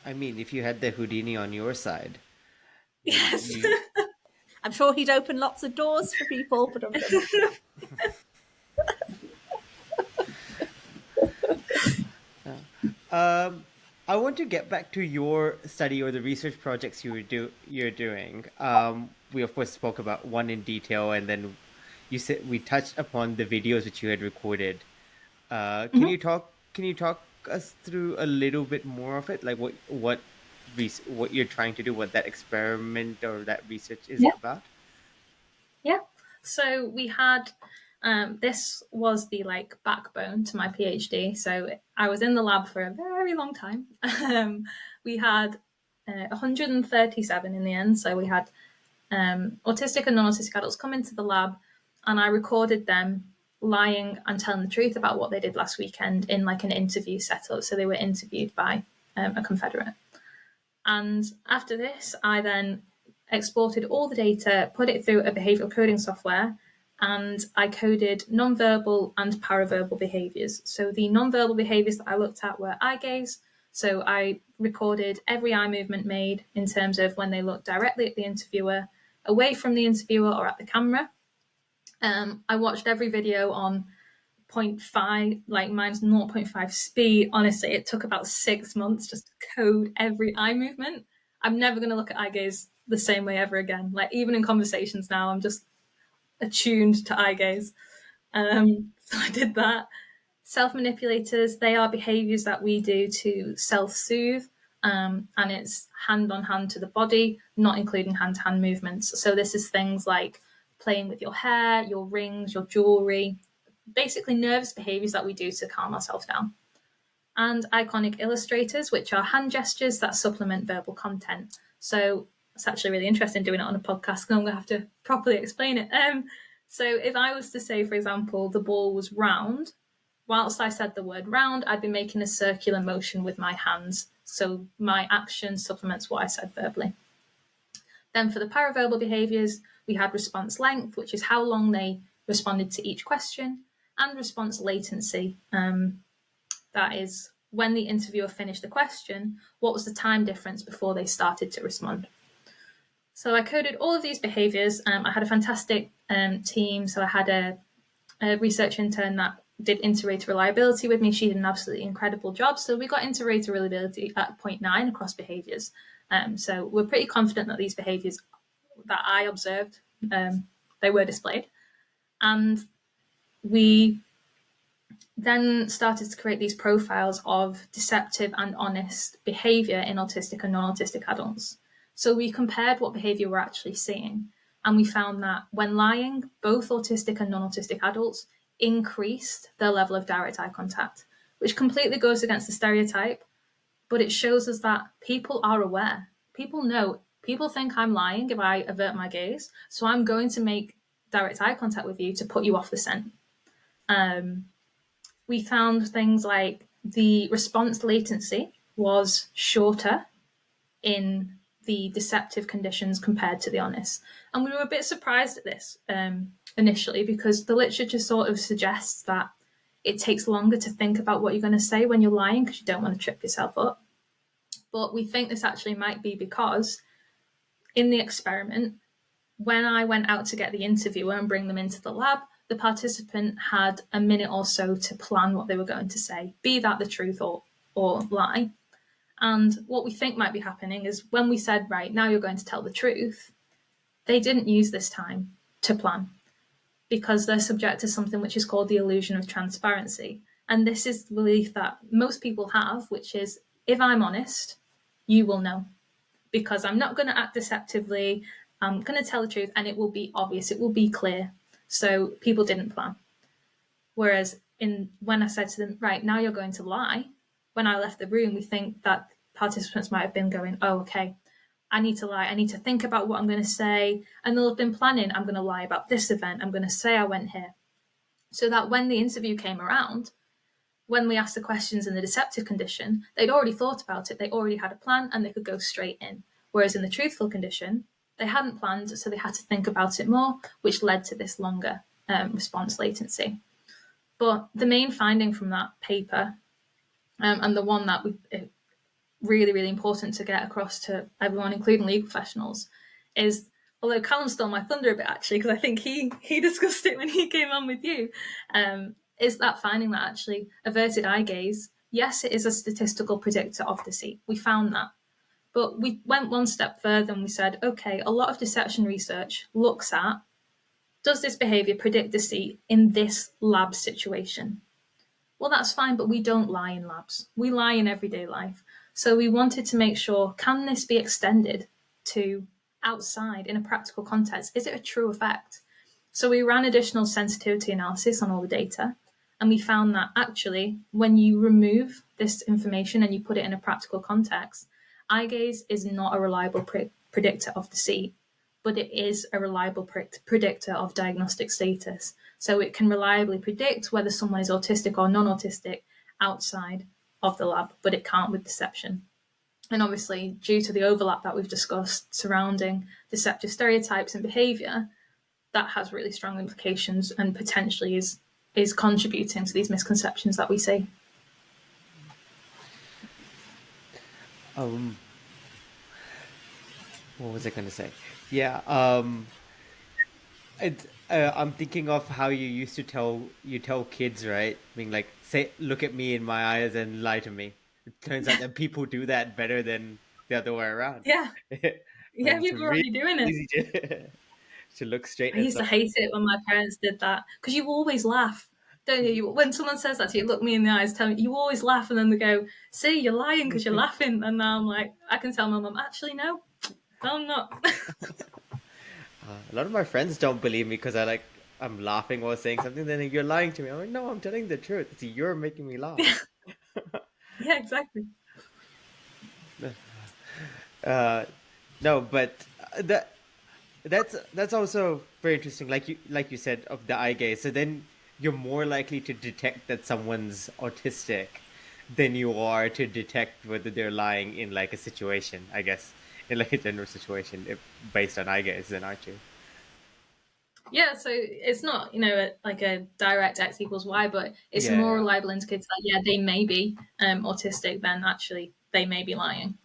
I mean, if you had the Houdini on your side. Yes. I'm sure he'd open lots of doors for people. I want to get back to your study or the research projects you're doing. We of course spoke about one in detail, and then you said we touched upon the videos which you had recorded. Can you talk us through a little bit more of it, like what what you're trying to do, what that experiment or that research is Yeah. about? Yeah. So we had this was the backbone to my PhD. So I was in the lab for a very long time. We had 137 in the end. So we had autistic and non-autistic adults come into the lab, and I recorded them lying and telling the truth about what they did last weekend in an interview setup. So they were interviewed by a confederate. And after this, I then exported all the data, put it through a behavioral coding software, and I coded nonverbal and paraverbal behaviors. So the nonverbal behaviors that I looked at were eye gaze. So I recorded every eye movement made in terms of when they looked directly at the interviewer, away from the interviewer, or at the camera. I watched every video on 0.5, mine's 0.5 speed. Honestly, it took about 6 months just to code every eye movement. I'm never going to look at eye gaze the same way ever again. Even in conversations now, I'm just attuned to eye gaze. So I did that. Self-manipulators, they are behaviors that we do to self-soothe, and it's hand on hand to the body, not including hand-to-hand movements. So this is things like playing with your hair, your rings, your jewelry, basically nervous behaviors that we do to calm ourselves down. And iconic illustrators, which are hand gestures that supplement verbal content. So it's actually really interesting doing it on a podcast, because I'm going to have to properly explain it. So if I was to say, for example, the ball was round, whilst I said the word round, I'd be making a circular motion with my hands. So my action supplements what I said verbally. Then for the paraverbal behaviours, we had response length, which is how long they responded to each question, and response latency. That is when the interviewer finished the question, what was the time difference before they started to respond? So I coded all of these behaviours. I had a fantastic team. So I had a research intern that did inter-rater reliability with me. She did an absolutely incredible job. So we got inter-rater reliability at 0.9 across behaviours. So we're pretty confident that these behaviours that I observed, they were displayed. And we then started to create these profiles of deceptive and honest behaviour in autistic and non-autistic adults. So we compared what behaviour we're actually seeing, and we found that when lying, both autistic and non-autistic adults increased their level of direct eye contact, which completely goes against the stereotype, but it shows us that people are aware. People know. People think I'm lying if I avert my gaze, so I'm going to make direct eye contact with you to put you off the scent. We found things like the response latency was shorter in the deceptive conditions compared to the honest. And we were a bit surprised at this initially, because the literature sort of suggests that it takes longer to think about what you're going to say when you're lying, because you don't want to trip yourself up. But we think this actually might be because in the experiment, when I went out to get the interviewer and bring them into the lab, the participant had a minute or so to plan what they were going to say, be that the truth or lie. And what we think might be happening is when we said, right, now you're going to tell the truth, they didn't use this time to plan, because they're subject to something which is called the illusion of transparency. And this is the belief that most people have, which is, if I'm honest, you will know, because I'm not going to act deceptively. I'm going to tell the truth, and it will be obvious. It will be clear. So people didn't plan. Whereas when I said to them, right, now you're going to lie, when I left the room, we think that participants might have been going, oh, okay, I need to lie. I need to think about what I'm going to say. And they'll have been planning, I'm going to lie about this event. I'm going to say I went here. So that when the interview came around, when we asked the questions in the deceptive condition, they'd already thought about it. They already had a plan, and they could go straight in. Whereas in the truthful condition, they hadn't planned, so they had to think about it more, which led to this longer response latency. But the main finding from that paper, and the one that really, really important to get across to everyone, including legal professionals, is, although Callum stole my thunder a bit actually, because I think he discussed it when he came on with you, is that finding that actually averted eye gaze, yes, it is a statistical predictor of deceit. We found that. But we went one step further and we said, okay, a lot of deception research looks at, does this behaviour predict deceit in this lab situation? Well, that's fine, but we don't lie in labs. We lie in everyday life. So we wanted to make sure, can this be extended to outside in a practical context? Is it a true effect? So we ran additional sensitivity analysis on all the data, and we found that actually, when you remove this information and you put it in a practical context, eye gaze is not a reliable predictor of deceit, but it is a reliable predictor of diagnostic status. So it can reliably predict whether someone is autistic or non-autistic outside of the lab, but it can't with deception. And obviously, due to the overlap that we've discussed surrounding deceptive stereotypes and behaviour, that has really strong implications and potentially is contributing to these misconceptions that we see. Um, what was I going to say? Yeah. I'm thinking of how you used to tell kids, right? Being like, say, look at me in my eyes and lie to me. It turns out that people do that better than the other way around. Yeah, Like, yeah, it's people are really already doing it. easy to to look straight I at used to someone. hate it when my parents did that because you always laugh, don't you? When someone says that to you, look me in the eyes, tell me, you always laugh, and then they go, "See, you're lying because you're laughing." And now I'm like, I can tell my mum, actually, no, I'm not. A lot of my friends don't believe me because I'm laughing while saying something. Then you're lying to me. I'm like, no, I'm telling the truth. See, you're making me laugh. Yeah, exactly. Uh, no, but that's also very interesting. Like you said of the eye gaze. So then you're more likely to detect that someone's autistic than you are to detect whether they're lying in like a situation. I guess in like a general situation, based on eye gaze, then aren't you? Yeah, so it's not, like a direct X equals Y, but it's a Yeah, more yeah. reliable indicator that, yeah, they may be autistic than actually they may be lying.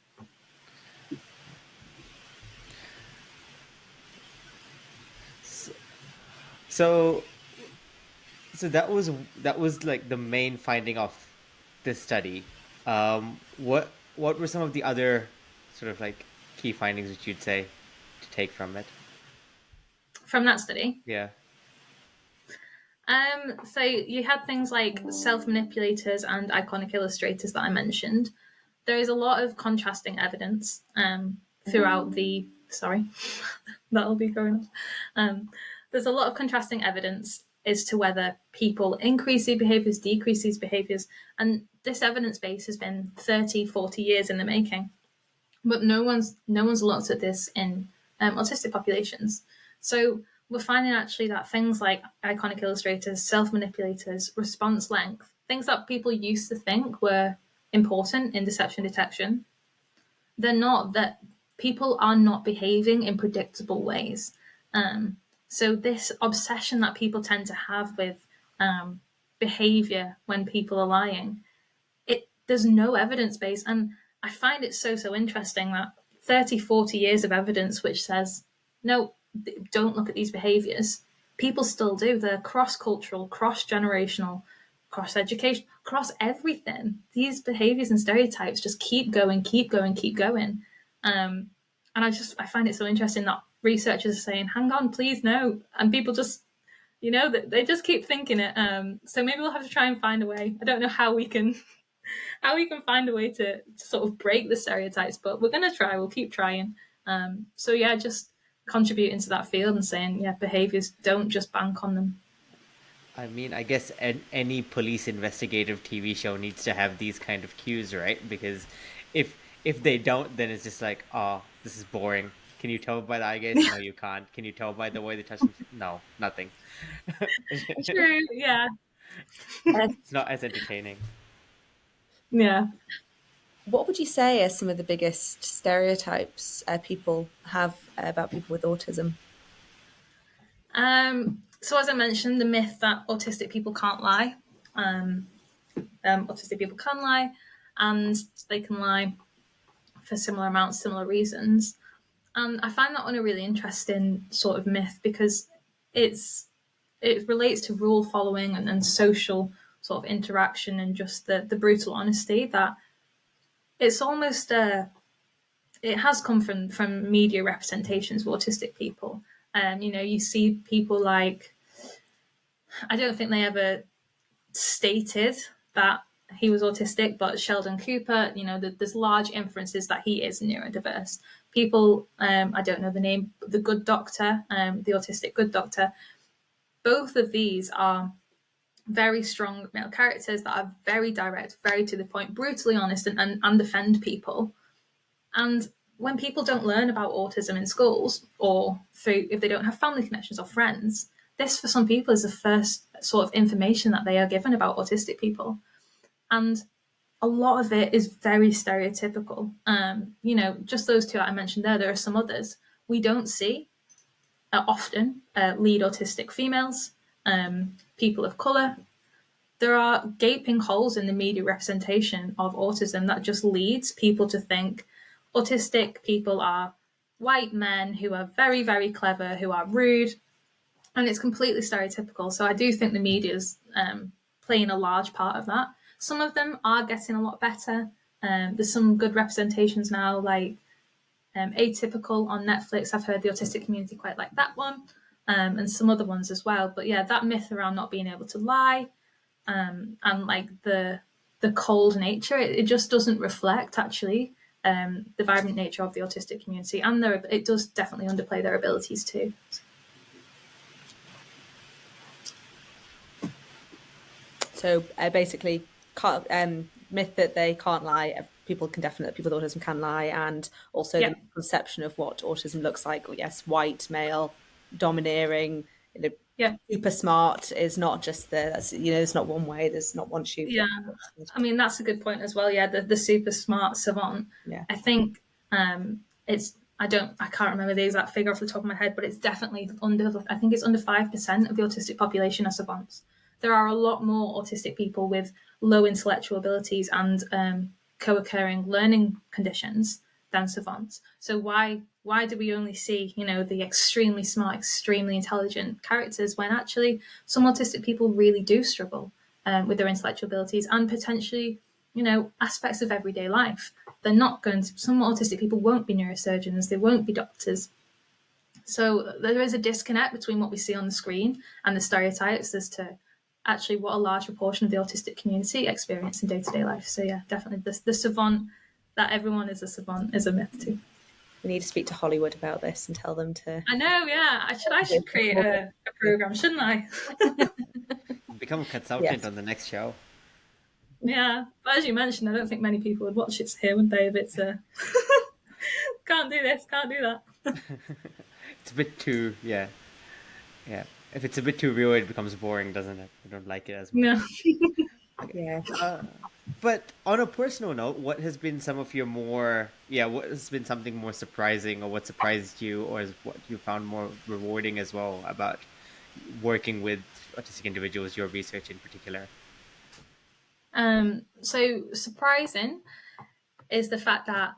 So, so so that was like the main finding of this study. What were some of the other sort of like key findings that you'd say to take from it? From that study, Yeah. so you had things like self-manipulators and iconic illustrators that I mentioned. There is a lot of contrasting evidence throughout the. Sorry, that'll be going on. There's a lot of contrasting evidence as to whether people increase these behaviors, decrease these behaviors, and this evidence base has been 30, 40 years in the making. But no one's looked at this in autistic populations. So we're finding actually that things like iconic illustrators, self manipulators, response length, things that people used to think were important in deception detection, they're not. That people are not behaving in predictable ways. So this obsession that people tend to have with behavior when people are lying, there's no evidence base. And I find it so interesting that 30, 40 years of evidence which says, no, don't look at these behaviors. People still do. They're cross-cultural, cross-generational, cross-education, cross everything. These behaviors and stereotypes just keep going, keep going, keep going. And I find it so interesting that researchers are saying, hang on, please, no. And people just, they just keep thinking it. So maybe we'll have to try and find a way. I don't know how we can find a way to sort of break the stereotypes, but we're going to try. We'll keep trying. So yeah, just contributing to that field and saying, yeah, behaviors, don't just bank on them. I mean, I guess any police investigative TV show needs to have these kind of cues, right? Because if they don't, then it's just like, oh, this is boring. Can you tell by the eye gaze? No, you can't. Can you tell by the way they touch them? No, nothing. True. Yeah. It's not as entertaining. Yeah. What would you say are some of the biggest stereotypes people have about people with autism? So as I mentioned, the myth that autistic people can't lie. Autistic people can lie, and they can lie for similar amounts, similar reasons. And I find that one a really interesting sort of myth because it relates to rule following and social sort of interaction and just the brutal honesty that it's almost it has come from media representations of autistic people. You see people like, I don't think they ever stated that he was autistic, but Sheldon Cooper, there's large inferences that he is neurodiverse. People, I don't know the name, the Good Doctor, the autistic Good Doctor, both of these are very strong male characters that are very direct, very to the point, brutally honest, and defend people. And when people don't learn about autism in schools, or through if they don't have family connections or friends, this for some people is the first sort of information that they are given about autistic people. And a lot of it is very stereotypical. Just those two I mentioned there are some others. We don't see often lead autistic females, people of colour. There are gaping holes in the media representation of autism that just leads people to think autistic people are white men who are very, very clever, who are rude, and it's completely stereotypical. So I do think the media's playing a large part of that. Some of them are getting a lot better. There's some good representations now, like Atypical on Netflix. I've heard the autistic community quite like that one, and some other ones as well. But yeah, that myth around not being able to lie, and like the cold nature, it just doesn't reflect actually the vibrant nature of the autistic community, and it does definitely underplay their abilities too. So basically, myth that they can't lie. People with autism can lie, and also the conception of what autism looks like. Yes, white, male, domineering, super smart is not just there's not one way. There's not one shoe. Yeah, I mean that's a good point as well. Yeah, the super smart savant. Yeah, I think it's. I can't remember the exact figure off the top of my head, but it's definitely under. I think it's under 5% of the autistic population are savants. There are a lot more autistic people with low intellectual abilities and co-occurring learning conditions than savants. So why do we only see the extremely smart, extremely intelligent characters when actually some autistic people really do struggle with their intellectual abilities and potentially aspects of everyday life? They're not going to. Some autistic people won't be neurosurgeons. They won't be doctors. So there is a disconnect between what we see on the screen and the stereotypes as to actually what a large proportion of the autistic community experience in day-to-day life. So yeah, definitely the savant, that everyone is a savant, is a myth too. We need to speak to Hollywood about this and tell them to. I know, yeah. I should create a program, shouldn't I? Become a consultant on the next show. Yeah, but as you mentioned, I don't think many people would watch it here, would they? If it's can't do this, can't do that. It's a bit too, yeah. If it's a bit too real, it becomes boring, doesn't it? I don't like it as much. No. Yeah. But on a personal note, what has been some of your what has been something more surprising, or what surprised you, or is what you found more rewarding as well about working with autistic individuals, your research in particular? So surprising is the fact that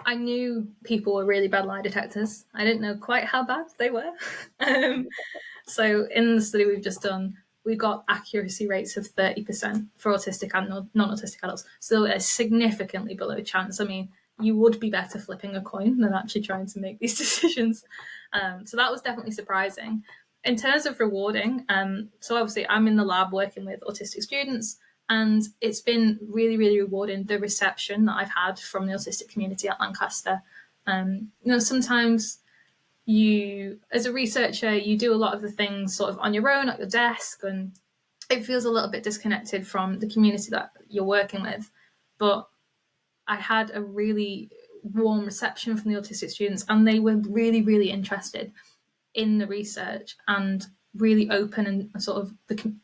I knew people were really bad lie detectors. I didn't know quite how bad they were. So in the study we've just done, we got accuracy rates of 30% for autistic and non-autistic adults. So it's significantly below chance. I mean, you would be better flipping a coin than actually trying to make these decisions. So that was definitely surprising. In terms of rewarding, so obviously I'm in the lab working with autistic students, and it's been really, really rewarding, the reception that I've had from the autistic community at Lancaster. Sometimes you, as a researcher, you do a lot of the things sort of on your own at your desk, and it feels a little bit disconnected from the community that you're working with. But I had a really warm reception from the autistic students, and they were really, really interested in the research and really open, and sort of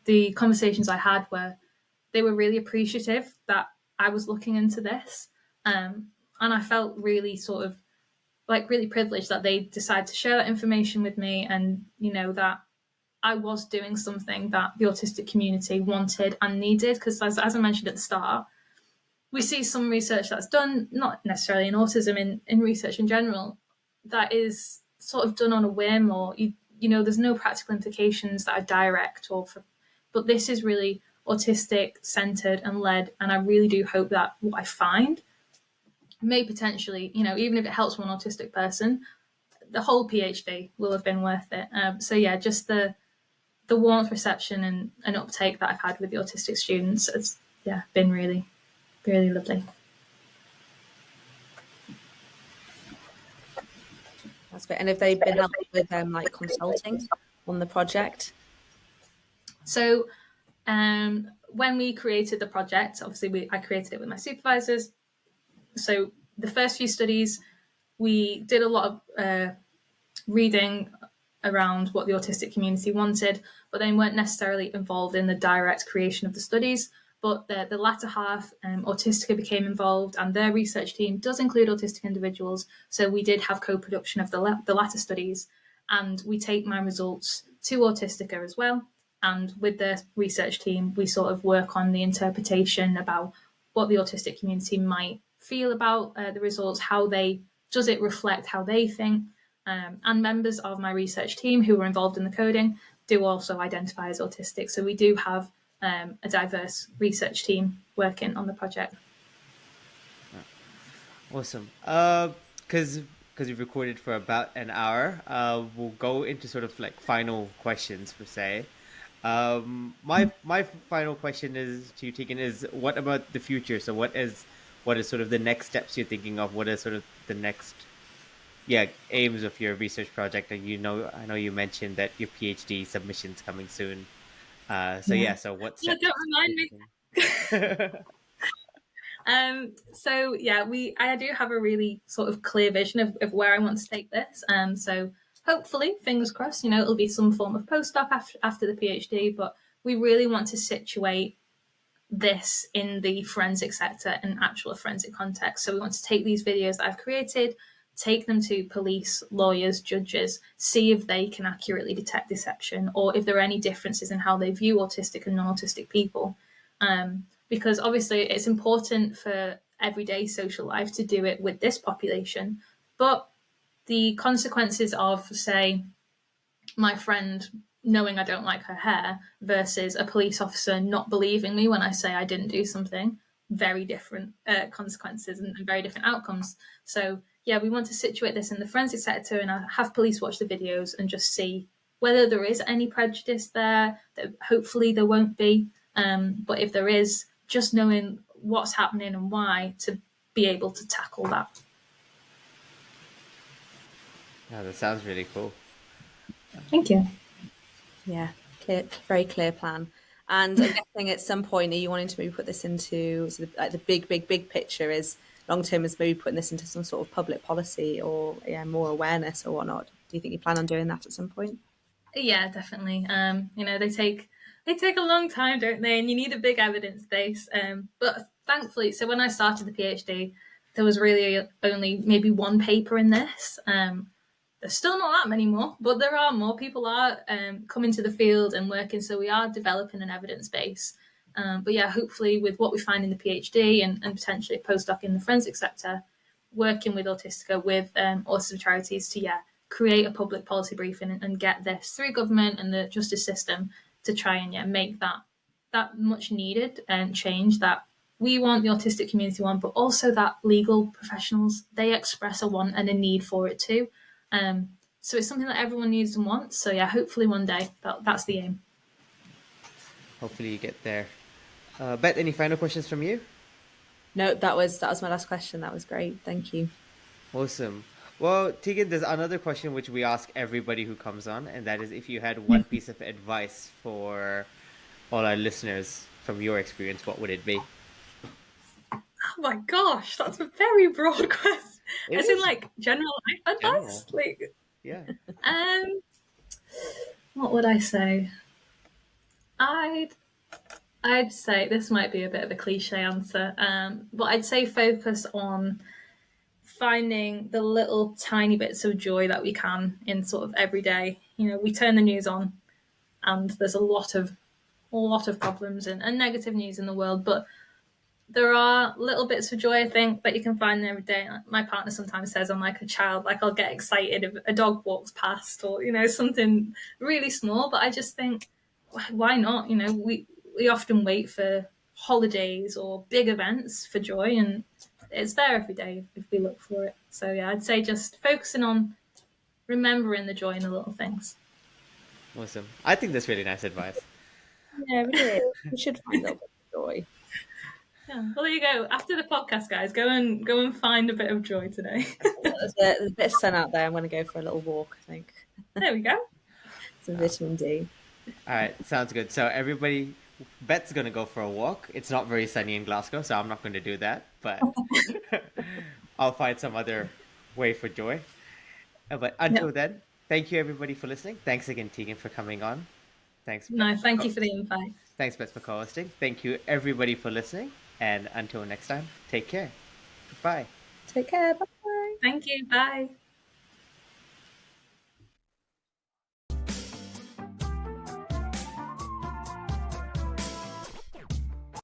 the conversations I had they were really appreciative that I was looking into this. And I felt really sort of really privileged that they decided to share that information with me, and that I was doing something that the autistic community wanted and needed. Because as I mentioned at the start, we see some research that's done, not necessarily in autism, in research in general, that is sort of done on a whim, or there's no practical implications that are direct but this is really autistic centered and led, and I really do hope that what I find may potentially, even if it helps one autistic person, the whole PhD will have been worth it. So yeah, just the warmth reception and uptake that I've had with the autistic students yeah, been really, really lovely. That's great. And have they been helping with like consulting on the project? So when we created the project, obviously I created it with my supervisors. So the first few studies, we did a lot of reading around what the autistic community wanted, but they weren't necessarily involved in the direct creation of the studies. But the latter half, Autistica became involved, and their research team does include autistic individuals. So we did have co-production of the latter studies, and we take my results to Autistica as well. And with the research team, we sort of work on the interpretation about what the autistic community might feel about the results, how they does it reflect how they think, and members of my research team who were involved in the coding do also identify as autistic. So we do have a diverse research team working on the project. Awesome. Because we've recorded for about an hour, we'll go into sort of like final questions per se. My final question is to you, Tegan, is what about the future? So what is sort of the next steps you're thinking of? What are sort of the next aims of your research project? And I know you mentioned that your PhD submission's coming soon. So what Yeah, steps? don't remind me. I do have a really sort of clear vision of where I want to take this. So hopefully, fingers crossed, it'll be some form of postdoc after the PhD, but we really want to situate this in the forensic sector in actual forensic context. So we want to take these videos that I've created, take them to police, lawyers, judges, see if they can accurately detect deception or if there are any differences in how they view autistic and non-autistic people. Because obviously it's important for everyday social life to do it with this population, but the consequences of, say, my friend knowing I don't like her hair versus a police officer not believing me when I say I didn't do something, very different consequences and very different outcomes. So, yeah, we want to situate this in the forensic sector and have police watch the videos and just see whether there is any prejudice there, that hopefully there won't be. But if there is, just knowing what's happening and why to be able to tackle that. Yeah, that sounds really cool. Thank you. Yeah, very clear plan. And I'm guessing at some point, are you wanting to maybe put this into sort of like the big picture is long term is maybe putting this into some sort of public policy or more awareness or whatnot? Do you think you plan on doing that at some point? Yeah, definitely. They take a long time, don't they? And you need a big evidence base. But thankfully, so when I started the PhD, there was really only maybe one paper in this. There's still not that many more, but there are more. People are coming to the field and working, so we are developing an evidence base. But yeah, hopefully with what we find in the PhD and potentially a postdoc in the forensic sector, working with Autistica, with autism charities to create a public policy briefing and get this through government and the justice system to try and make that much needed change that we want, the autistic community want, but also that legal professionals, they express a want and a need for it too. So it's something that everyone needs and wants. So yeah, hopefully one day that's the aim. Hopefully you get there. Beth, any final questions from you? No, that was my last question. That was great. Thank you. Awesome. Well, Tegan, there's another question which we ask everybody who comes on, and that is if you had one piece of advice for all our listeners from your experience, what would it be? Oh my gosh, that's a very broad question. As in like general life advice? Like yeah. What would I say? I'd say this might be a bit of a cliche answer, but I'd say focus on finding the little tiny bits of joy that we can in sort of every day. We turn the news on, and there's a lot of problems and negative news in the world, but there are little bits of joy, I think, that you can find every day. My partner sometimes says I'm like a child, like I'll get excited if a dog walks past or, something really small. But I just think, why not? We often wait for holidays or big events for joy, and it's there every day if we look for it. So yeah, I'd say just focusing on remembering the joy in the little things. Awesome. I think that's really nice advice. Yeah, really. We should find a little bit of joy. Yeah. Well, there you go. After the podcast, guys, go and find a bit of joy today. There's a bit of sun out there. I'm going to go for a little walk, I think. There we go. Some vitamin D. All right, sounds good. So everybody, Bet's gonna go for a walk. It's not very sunny in Glasgow, so I'm not going to do that. But I'll find some other way for joy. But Yeah. until then, thank you everybody for listening. Thanks again, Tiegan, for coming on. Thanks, Bet. No, thank you for the invite. Thanks, Bet, for co-hosting. Thank you everybody for listening. And until next time, take care. Goodbye. Take care. Bye. Thank you. Bye.